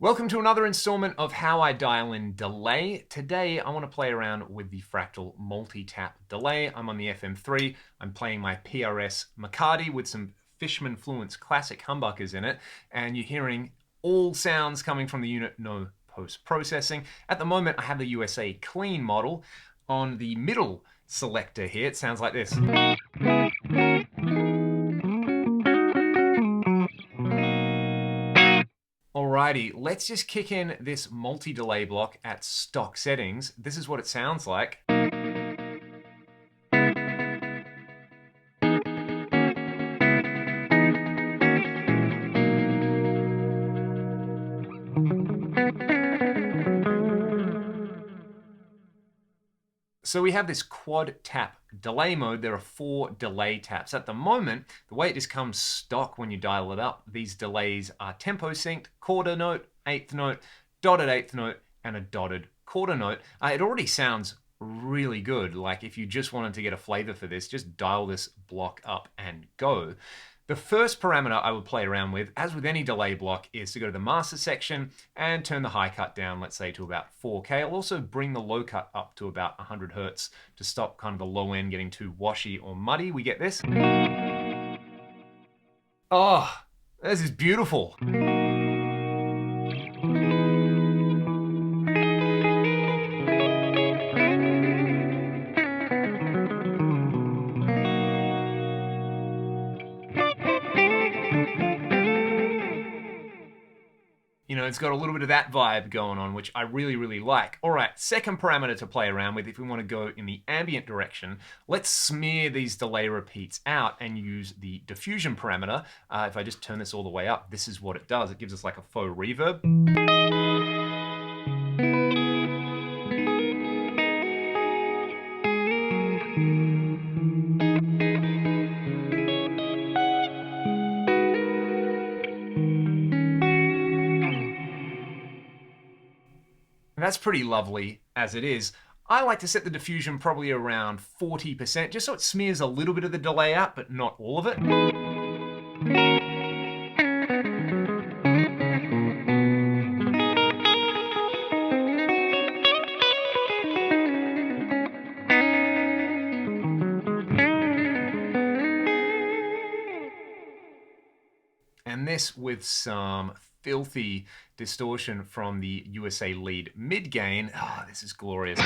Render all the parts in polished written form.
Welcome to another installment of How I Dial in Delay. Today I want to play around with the Fractal Multitap delay. I'm on the FM3. I'm playing my PRS McCarty with some Fishman Fluence classic humbuckers in it, and you're hearing all sounds coming from the unit, no post-processing. At the moment I have the USA clean model. On the middle selector here it sounds like this. Alrighty, let's just kick in this multi-delay block at stock settings. This is what it sounds like. So we have this quad tap delay mode. There are 4 delay taps. At the moment, the way it just comes stock when you dial it up, these delays are tempo synced, quarter note, eighth note, dotted eighth note, and a dotted quarter note. It already sounds really good. Like if you just wanted to get a flavor for this, just dial this block up and go. The first parameter I would play around with, as with any delay block, is to go to the master section and turn the high cut down, let's say to about 4K. I'll also bring the low cut up to about 100 hertz to stop kind of the low end getting too washy or muddy. We get this. Oh, this is beautiful. You know, it's got a little bit of that vibe going on, which I really like. All right, second parameter to play around with if we want to go in the ambient direction. Let's smear these delay repeats out and use the diffusion parameter. If I just turn this all the way up, this is what it does. It gives us like a faux reverb. That's pretty lovely as it is. I like to set the diffusion probably around 40%, just so it smears a little bit of the delay out, but not all of it. And this with some filthy distortion from the USA lead mid gain. Ah, this is glorious.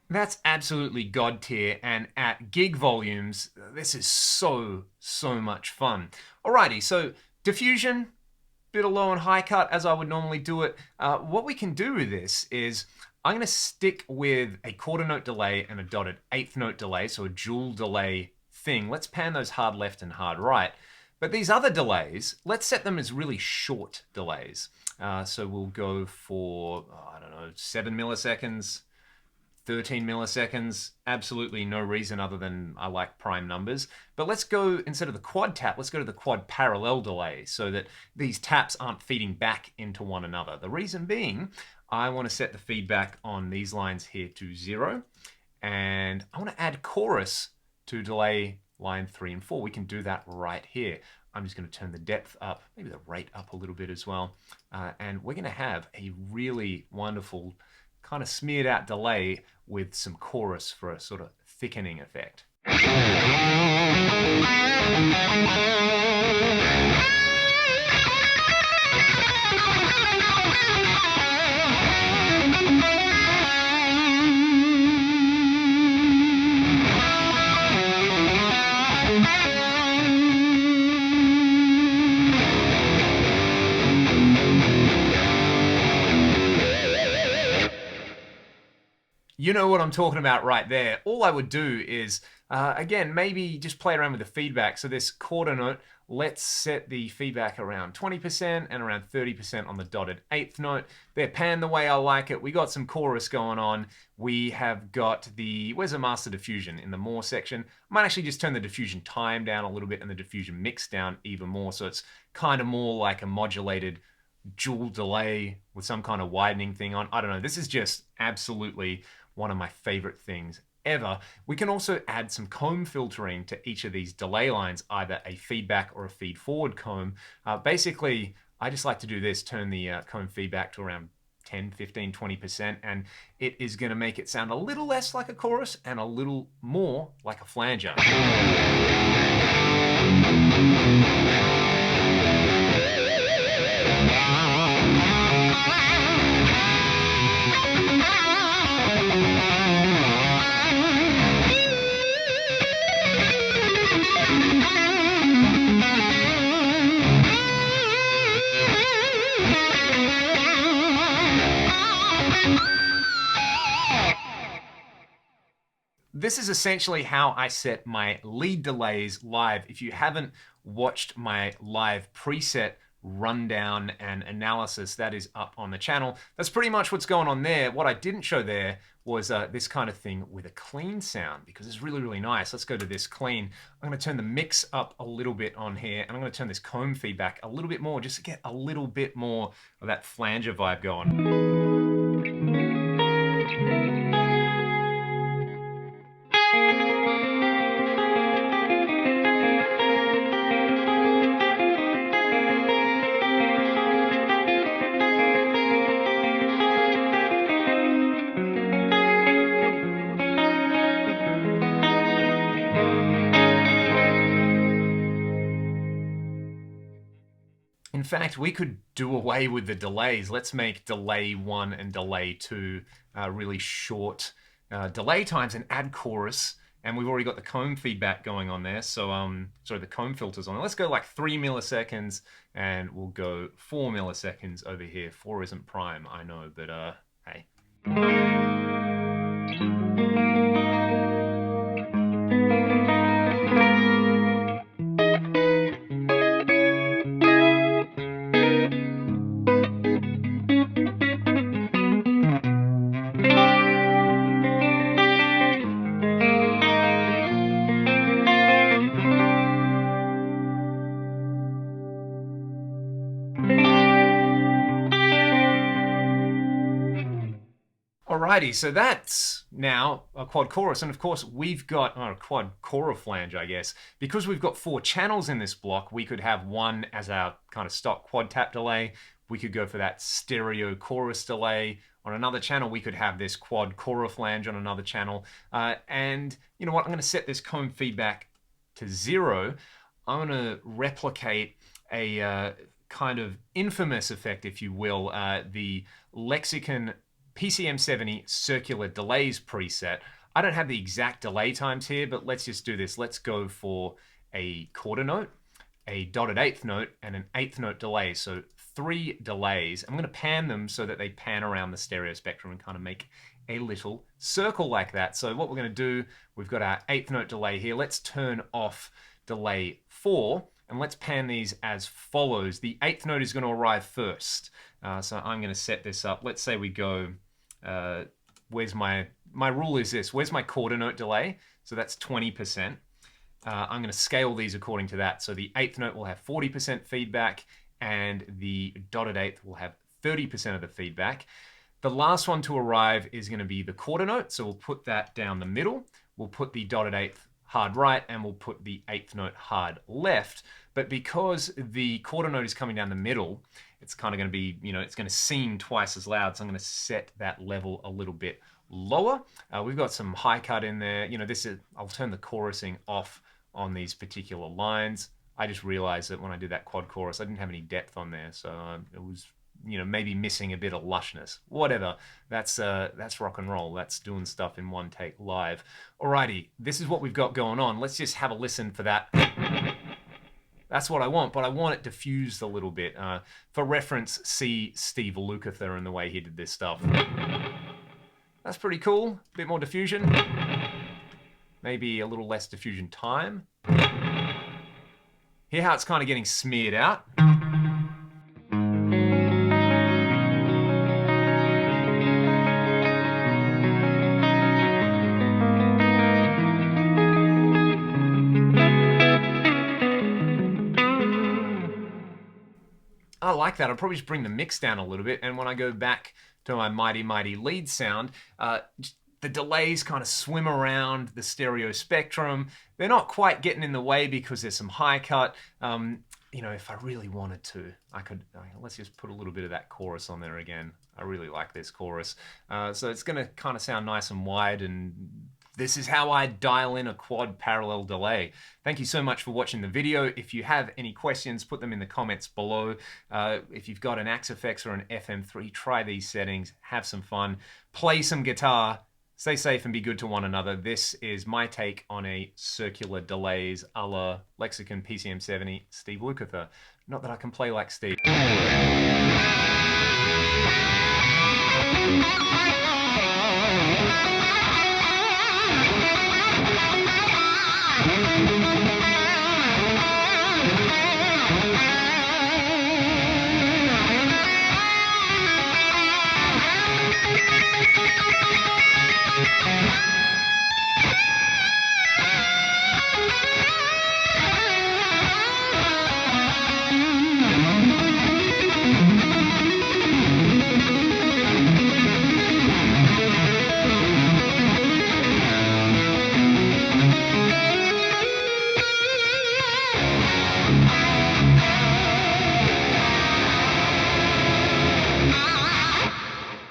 That's absolutely god tier, and at gig volumes, this is so much fun. Alrighty, so diffusion, bit of low and high cut as I would normally do it. What we can do with this is I'm going to stick with a quarter note delay and a dotted eighth note delay, so a dual delay thing. Let's pan those hard left and hard right. But these other delays, let's set them as really short delays. So we'll go for, I don't know, 7 milliseconds, 13 milliseconds, absolutely no reason other than I like prime numbers. But let's go, instead of the quad tap, let's go to the quad parallel delay so that these taps aren't feeding back into one another. The reason being, I want to set the feedback on these lines here to 0, and I want to add chorus to delay line 3 and 4. We can do that right here. I'm just going to turn the depth up, maybe the rate up a little bit as well, and we're going to have a really wonderful kind of smeared out delay with some chorus for a sort of thickening effect. You know what I'm talking about right there. All I would do is, again, maybe just play around with the feedback. So this quarter note, let's set the feedback around 20% and around 30% on the dotted eighth note. They're panned the way I like it. We got some chorus going on. We have got the, where's the master diffusion? In the more section. I might actually just turn the diffusion time down a little bit and the diffusion mix down even more, so it's kind of more like a modulated dual delay with some kind of widening thing on. I don't know. This is just absolutely one of my favorite things ever. We can also add some comb filtering to each of these delay lines, either a feedback or a feed forward comb. Basically, I just like to do this, turn the comb feedback to around 10, 15, 20%, and it is going to make it sound a little less like a chorus and a little more like a flanger. This is essentially how I set my lead delays live. If you haven't watched my live preset rundown and analysis, that is up on the channel. That's pretty much what's going on there. What I didn't show there was this kind of thing with a clean sound, because it's really, really nice. Let's go to this clean. I'm going to turn the mix up a little bit on here, and I'm going to turn this comb feedback a little bit more, just to get a little bit more of that flanger vibe going. In fact, we could do away with the delays. Let's make delay 1 and delay 2 really short delay times and add chorus. And we've already got the comb feedback going on there. So, sorry, the comb filters on. Let's go like 3 milliseconds, and we'll go 4 milliseconds over here. 4 isn't prime, I know, but hey. Alrighty, so that's now a quad chorus, and of course we've got a quad chora flange, I guess. Because we've got 4 channels in this block, we could have one as our kind of stock quad tap delay. We could go for that stereo chorus delay. On another channel, we could have this quad chora flange on another channel. And you know what? I'm going to set this comb feedback to 0. I'm going to replicate a kind of infamous effect, if you will, the Lexicon PCM70 circular delays preset. I don't have the exact delay times here, but let's just do this. Let's go for a quarter note, a dotted eighth note, and an eighth note delay. So 3 delays. I'm going to pan them so that they pan around the stereo spectrum and kind of make a little circle like that. So what we're going to do, we've got our eighth note delay here. Let's turn off delay 4, and let's pan these as follows. The eighth note is going to arrive first. So I'm going to set this up. Let's say we go, where's my rule is this, where's my quarter note delay? So that's 20%. I'm going to scale these according to that. So the eighth note will have 40% feedback, and the dotted eighth will have 30% of the feedback. The last one to arrive is going to be the quarter note. So we'll put that down the middle. We'll put the dotted eighth hard right, and we'll put the eighth note hard left. But because the quarter note is coming down the middle, it's kind of going to be, you know, it's going to seem twice as loud. So I'm going to set that level a little bit lower. We've got some high cut in there. You know, this is, I'll turn the chorusing off on these particular lines. I just realized that when I did that quad chorus, I didn't have any depth on there. So it was, you know, maybe missing a bit of lushness. Whatever. That's rock and roll. That's doing stuff in one take live. Alrighty, this is what we've got going on. Let's just have a listen for that. That's what I want, but I want it diffused a little bit. For reference, see Steve Lukather and the way he did this stuff. That's pretty cool. A bit more diffusion. Maybe a little less diffusion time. Hear how it's kind of getting smeared out? I like that. I'll probably just bring the mix down a little bit, and when I go back to my mighty, mighty lead sound, the delays kind of swim around the stereo spectrum. They're not quite getting in the way because there's some high cut. You know, if I really wanted to, I could, let's just put a little bit of that chorus on there again. I really like this chorus. So it's gonna kind of sound nice and wide, and this is how I dial in a quad parallel delay. Thank you so much for watching the video. If you have any questions, put them in the comments below. If you've got an Axe-Fx or an FM3, try these settings, have some fun, play some guitar, stay safe and be good to one another. This is my take on a circular delays a la Lexicon PCM70 Steve Lukather. Not that I can play like Steve.